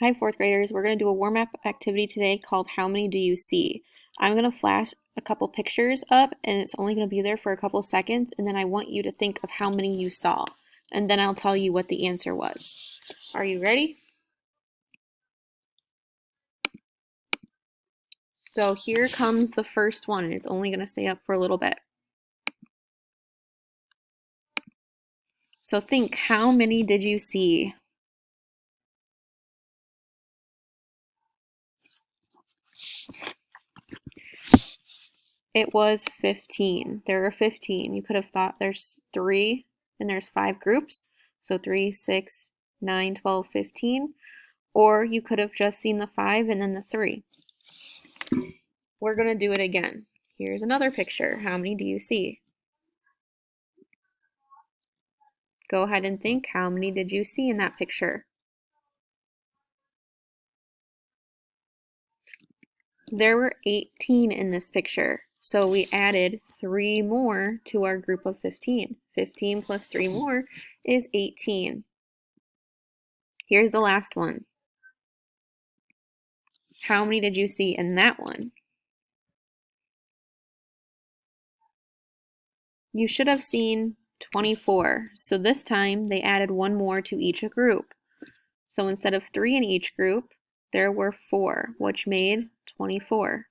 Hi, fourth graders. We're going to do a warm-up activity today called How Many Do You See? I'm going to flash a couple pictures up, and it's only going to be there for a couple seconds, and then I want you to think of how many you saw, and then I'll tell you what the answer was. Are you ready? So here comes the first one, and it's only going to stay up for a little bit. So think, how many did you see? It was 15. There were 15. You could have thought there's 3 and there's 5 groups. So 3, 6, 9, 12, 15. Or you could have just seen the 5 and then the 3. We're going to do it again. Here's another picture. How many do you see? Go ahead and think, how many did you see in that picture? There were 18 in this picture. So we added 3 more to our group of 15. 15 plus 3 more is 18. Here's the last one. How many did you see in that one? You should have seen 24. So this time they added 1 more to each group. So instead of 3 in each group, there were 4, which made 24.